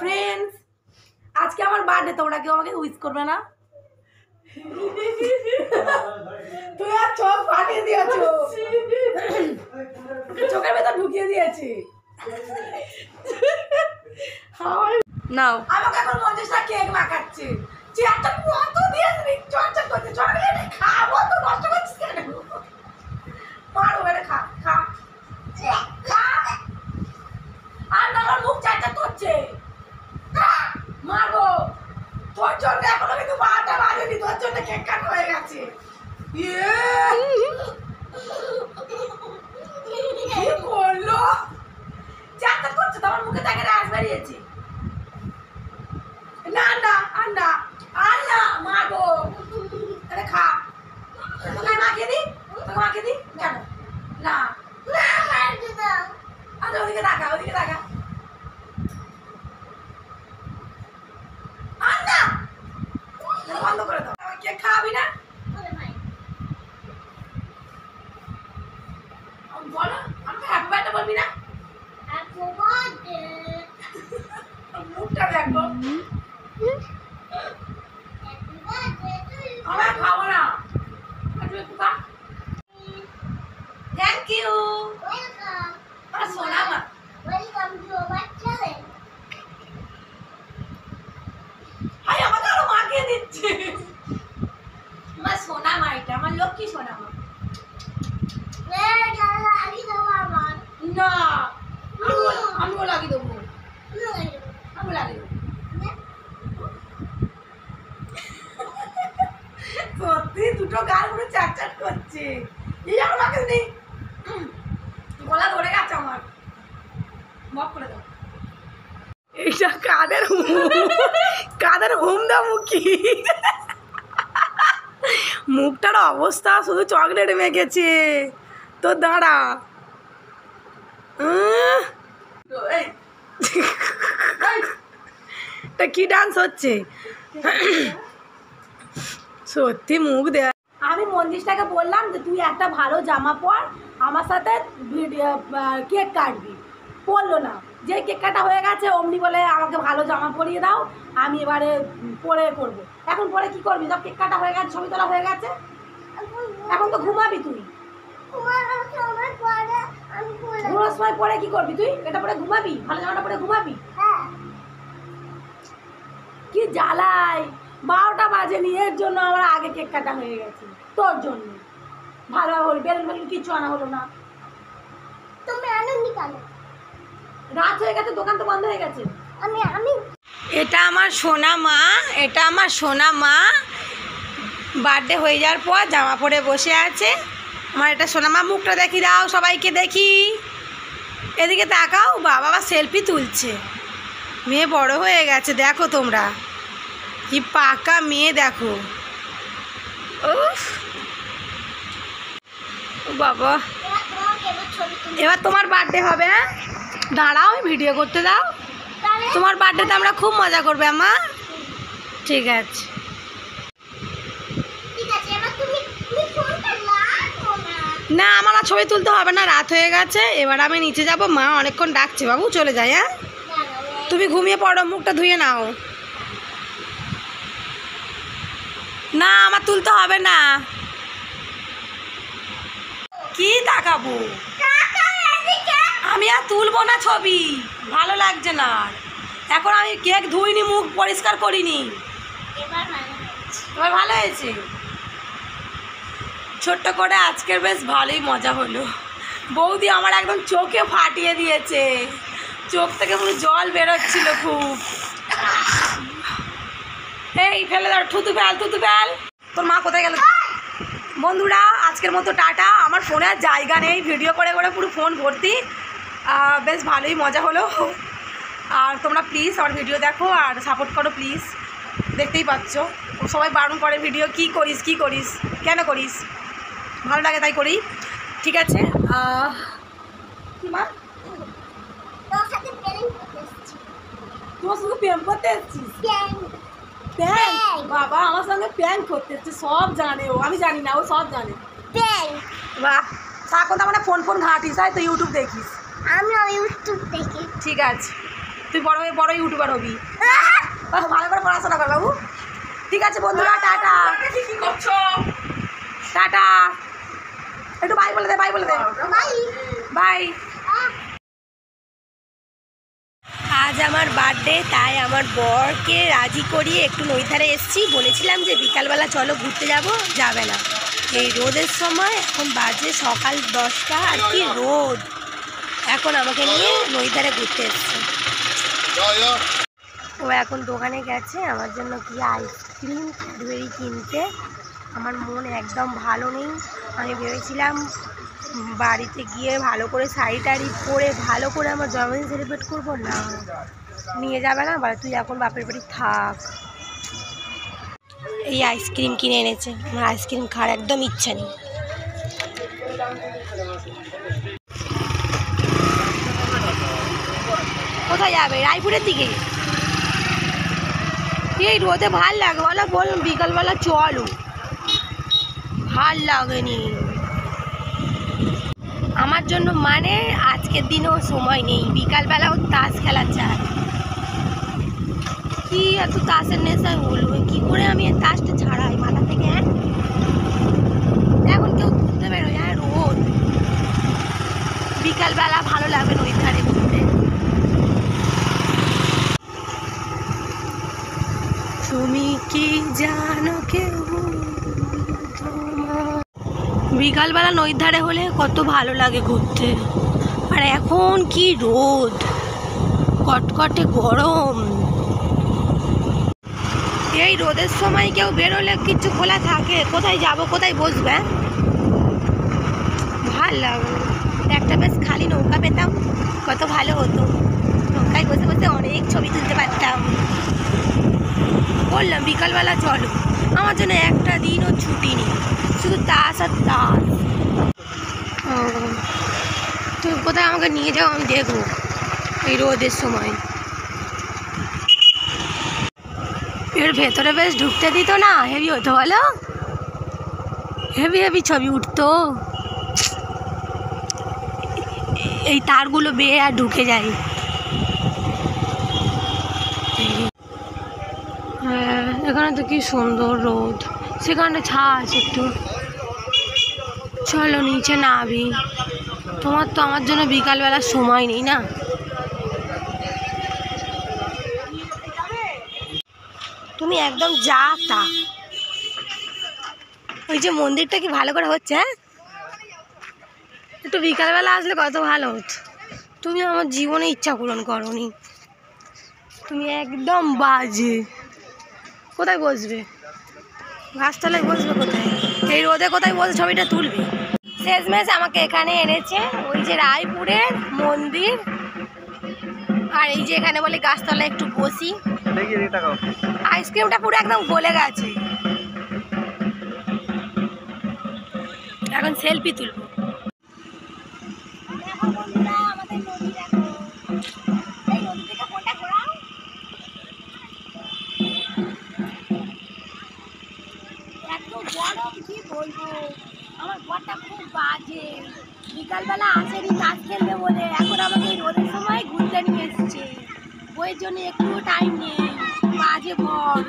Friends, আজকে আমার birthday, তোমরা কেউ আমাকে উইশ করবে না? তুই আর চোখ ফাটিয়ে দিয়েছো, চোখের ভেতর ঢুকিয়ে দিয়েছি। নাও, আমাকে এখন 50টা কেক মাখাচ্ছে। চেয়ারটা কত দিয়ে চর্চা করছে, চকলেট খাবো তো নষ্ট করছিস কেন? মারো বেড়ে, খা খা খা। আর না, আমার মুখ চারটা করছে, মারবো। তোর জন্য এখনো কিন্তু 12টা বাজেনি, তোর জন্য কেক কাটা হয়ে গেছে। কি করলো? চারটা করছে তো, আমার মুখে থেকে রাস বেরিয়েছে। না না, আর না, আর না, মারবো। আরে খা, তোকে মাখিয়ে দি, তোকে মাখিয়ে দি। কেন না? আচ্ছা, ওদিকে দেখা, ওদিকে দেখা। আর না, বন্ধ করে দাও। কেক খাওয়াবি না? বলো, আমাকে হ্যাপি বার্থডে বলবি না? মুখটা দেখো। আমার খাবো না। Thank you. আমার সোনা মা, হাই আমাকে আরো মাখিয়ে দিচ্ছে। আমার সোনা মা, এটা আমার লক্ষ্মী সোনা মা। না, আমিও লাগিয়ে দেবো, আমি লাগিয়ে দেবো। সত্যি দুটো গাল পুরো চাট করছে। এই আমার মাকে নেই, গলা ধরে গেছে আমার। মক করে দাও। এইটা কাদের হুমদা মুখি। মুখটার অবস্থা, শুধু চকলেট মেখেছে। তো দাঁড়া, তা কি ডান্স হচ্ছে? সত্যি মুখ দে। আমি মঞ্জিসটাকে বললাম যে তুই একটা ভালো জামা পর, আমার সাথে কেক কাটবি। পরলো না, যে কেক কাটা হয়ে গেছে অমনি বলে আমাকে ভালো জামা পরিয়ে দাও, আমি এবারে পরে করবো। এখন পরে কি করবি? সব কেক কাটা হয়ে গেছে, ছবি তোলা হয়ে গেছে, এখন তো ঘুমাবি তুই। ঘুমানোর সময় পরে কি করবি তুই? এটা পরে ঘুমাবি? ভালো জামাটা পরে ঘুমাবি? কি জ্বালাই, 12টা বাজেনি, এর জন্য আমার আগে কেক কাটা হয়ে গেছে। তোর জন্য ভালো হলো, বেলুন বেলুন কিছু আনা হলো না। তুমি আনন্দি কেন? রাত হয়ে গেছে, দোকান তো বন্ধ হয়ে গেছে। আমি এটা আমার সোনা মা, এটা আমার সোনা মা বার্থডে হয়ে যাওয়ার পর জামা পরে বসে আছে। আমার এটা সোনা মা, মুখটা দেখি দাও, সবাইকে দেখি। এদিকে তাকাও, বাবা আবার সেলফি তুলছে। মেয়ে বড় হয়ে গেছে, দেখো তোমরা কি পাকা মেয়ে, দেখো। উফ বাবা, এবার তোমার বার্থডে হবে। হ্যাঁ দাঁড়াও, ভিডিও করতে দাও। তোমার বার্থডেতে আমরা খুব মজা করবে আমা। ঠিক আছে, না আমার আর ছবি তুলতে হবে না, রাত হয়ে গেছে। এবার আমি নিচে যাব, মা অনেকক্ষণ ডাকছে। বাবু চলে যায়। হ্যাঁ তুমি ঘুমিয়ে পড়ো, মুখটা ধুয়ে নাও। না আমার তুলতে হবে না। কি তাকাবো? আমি আর তুলবো না ছবি, ভালো লাগছে না। এখন আমি কেক ধুইনি, মুখ পরিষ্কার করিনি। এবার ভালো হয়েছে। ছোট্ট করে আজকের বেশ ভালোই মজা হলো। বৌদি আমার একদম চোখে ফাটিয়ে দিয়েছে, চোখ থেকে পুরো জল বেরোচ্ছিল খুব। এই ফেলে দাও, থুতু ফেল, থুতু ফেল। তোর মা কোথায় গেল? বন্ধুরা আজকের মতো টাটা। আমার ফোনে আর জায়গা নেই, ভিডিও করে করে পুরো ফোন ভর্তি। বেশ ভালোই মজা হলো। আর তোমরা প্লিজ আমার ভিডিও দেখো আর সাপোর্ট করো প্লিজ। দেখতেই পাচ্ছ সবাই বারণ করে, ভিডিও কি করিস, কি করিস, কেন করিস? ভালো লাগে তাই করি। ঠিক আছে, কি মা তোমার সঙ্গে প্রেম করতে এসেছিস? বাবা আমার সঙ্গে প্র্যাঙ্ক করতে এসছে, সব জানে ও, আমি জানি না, ও সব জানে। বাহ, সারাক্ষণ তো মানে ফোন ঘাঁটিস, তাই তো ইউটিউব দেখিস? আমি ইউটিউব দেখি। ঠিক আছে। তুই বড় হয়ে বড় ইউটিউবার হবি। ভালো করে পড়াশোনা কর বাবু। ঠিক আছে বন্ধুরা, টাটা। কি করছো? টাটা। একটু বাই বলে দে, বাই বলে দে। বাই। আজ আমার বার্থডে, তাই আমার বরকে রাজি করিয়ে একটু নৈধারে এসেছি। বলেছিলাম যে বিকালবেলা চলো ঘুরতে যাব, যাবে না। এই রোদের সময়, এখন বাজে সকাল 10টা, আর কি রোদ। এখন আমাকে নিয়ে নৈধারে ঘুরতে এসছে। ও এখন দোকানে গেছে আমার জন্য কি আইসক্রিম ক্যাডবেরি কিনতে। আমার মন একদম ভালো নেই। আমি ভেবেছিলাম বাড়িতে গিয়ে ভালো করে শাড়ি টাড়ি পরে ভালো করে আমার জন্মদিন সেলিব্রেট করবো, না নিয়ে যাবে না, বলে তুই এখন বাপের বাড়ি থাক। এই আইসক্রিম কিনে এনেছে, আমার আইসক্রিম খাওয়ার একদম ইচ্ছা নেই। কোথায় যাবে? রায়পুরের দিকে। এই রোদে ভাল লাগে বলো? বলুন বিকালবেলা চলো। ভাল লাগেনি আমার জন্য, মানে আজকের দিনেও সময় নেই। বিকালবেলাও তাস খেলা চাই। কি এত তাসের নেশায় বলবো, কি করে আমি তাসটা ছাড়াই মাথা থেকে? হ্যাঁ, এখন কেউ ঘুরতে বেরোয়? হ্যাঁ, রোদ। বিকালবেলা ভালো লাগবে ওই ধারে ঘুরতে। তুমি কি জানো কেউ বিকালবেলা নদীর ধারে হলে কত ভালো লাগে ঘুরতে। আর এখন কি রোদ, কটকটে গরম। এই রোদের সময় কেউ বেরোলে কিছু খোলা থাকে? কোথায় যাব, কোথায় বসবে? ভাল লাগে। একটা বেশ খালি নৌকা পেতাম কত ভালো হতো। নৌকায় বসে বসে অনেক ছবি তুলতে পারতাম। বললাম বিকালবেলা চলো, আমার জন্য একটা দিনও ছুটি নেই, শুধু তাস আর তাস। ও তুমি কোথায় আমাকে নিয়ে যাও, আমি দেখবো এই রোদের সময়। এর ভেতরে বেশ ঢুকতে দিত না, হেভি হতো বলো? হেভি হেভি ছবি উঠতো। এই তারগুলো বেয়ে আর ঢুকে যায়। হ্যাঁ, এখানে তো কি সুন্দর রোদ, সেখানে ছায়া আছে একটু। চলো নিচে নাবি। তোমার তো আমার জন্য বিকালবেলার সময় নেই না। তুমি একদম যা তা। ওই যে মন্দিরটা কি ভালো করে হচ্ছে? হ্যাঁ, একটু বিকালবেলা আসলে কত ভালো হতো। তুমি আমার জীবনে ইচ্ছা পূরণ করোনি। তুমি একদম বাজে। কোথায় বসবে? গাছতলায় বসবে কোথায়? এই রোদে কোথায় বসে ছবিটা তুলবে? শেষমেশ আমাকে এখানে এনেছে, ওই যে রায়পুরের মন্দির। আর এই যে এখানে বলে গাছতলায় একটু বসি। আইসক্রিমটা পুরো একদম গলে গেছে। এখন সেলফি তুলবো। এত গরম কি বলবো, আমার ঘরটা খুব বাজে। বিকালবেলা আসেনি তাস খেলবে বলে, এখন আমাকে এই রোদের সময় ঘুরতে নিয়ে এসছে। বইয়ের জন্য একটু টাইম নেই, বাজে ঘর।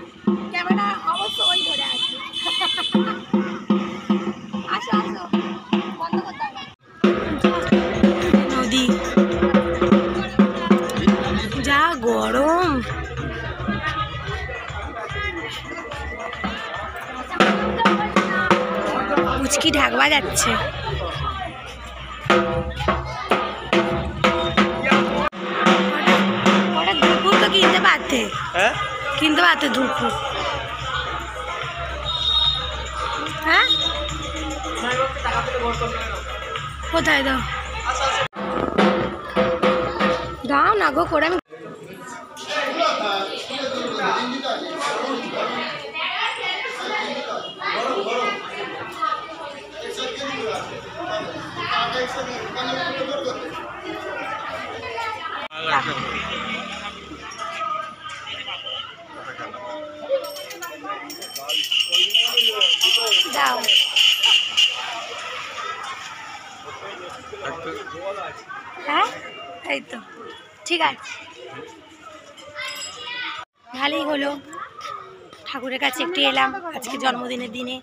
ক্যামেরা অবশ্যই ধরে আছে। আসো আসো, বন্ধ করতে হবে। নদী, যা গরম। পুচকি ঢাকবা যাচ্ছে। দুপুর তো কিনতে পারতে, কিনতে পারতে দুপুর। হ্যাঁ, কোথায় দাও? দাও না গো করে। আমি দাও। হ্যাঁ, এই তো ঠিক আছে। ভালোই হলো, ঠাকুরের কাছে একটু এলাম আজকে জন্মদিনের দিনে।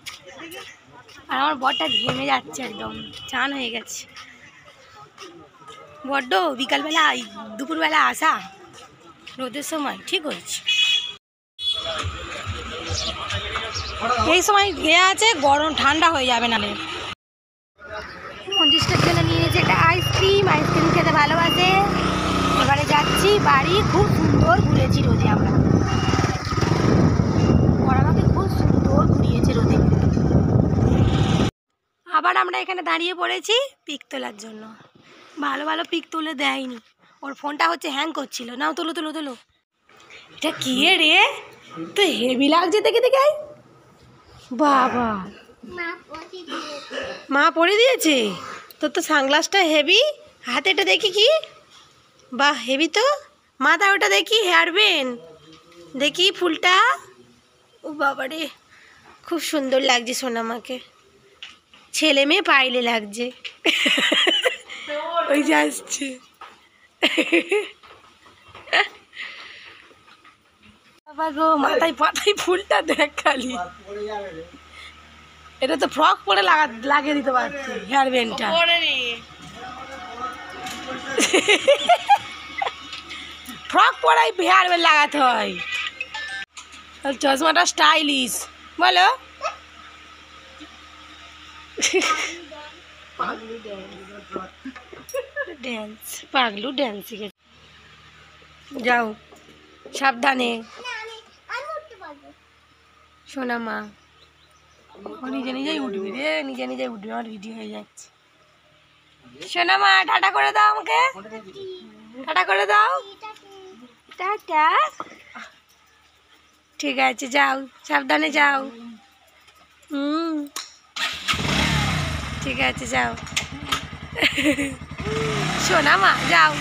আর আমার বরটা ঘেমে যাচ্ছে, একদম চান হয়ে গেছে। বড্ড বিকালবেলা দুপুরবেলা আসা রোদের সময় ঠিক হয়েছে। এই সময় গিয়ে আছে গরম ঠান্ডা হয়ে যাবে নালে। 50টার জন্য নিয়ে নিয়েছে একটা আইসক্রিম খেতে ভালোবাসে। এবারে যাচ্ছি বাড়ি। খুব সুন্দর ঘুরেছি রোদে আমরা, আমাকে খুব সুন্দর ঘুরিয়েছে রোদে। আবার আমরা এখানে দাঁড়িয়ে পড়েছি পিক তোলার জন্য। ভালো ভালো পিক তুলে দেয়নি, ওর ফোনটা হচ্ছে হ্যাং করছিল। নাও তোলো তোলো তোলো। এটা কি রে, তো হেভি লাগছে দেখে দেখে। বাবা, মা পরে দিয়েছে তোর তো সানগ্লাসটা হেভি। হাতে এটা দেখি কি, বাহ হেভি তো। মাথা ওটা দেখি, হেয়ার বেন দেখি, ফুলটা। ও বাবা রে, খুব সুন্দর লাগছে সোনামাকে। ছেলে মেয়ে পাইলে লাগছে। ওই যে আসছে। বাবা গো, মাথায় পাতায় ফুলটা দেখ খালি। এটা তো ফ্রক পরে লাগিয়ে দিতে পারছি হেয়ার ব্যান্ডটা। ফ্রক পরাই হেয়ার ব্যান্ড লাগাতে হয়। চশমাটা স্টাইলিশ বলো। ড্যান্স, পাগলু ড্যান্স শিখেছে। যাও সাবধানে সোনা মা। ও নিজে নিজেই উঠবি রে, নিজে নিজেই উঠবি। আমার ভিডিও হয়ে যাচ্ছে। সোনা মা টাটা করে দাও আমাকে, টাটা করে দাও। টাটা। ঠিক আছে, যাও সাবধানে যাও। ঠিক আছে যাও। সোনা মা যাও।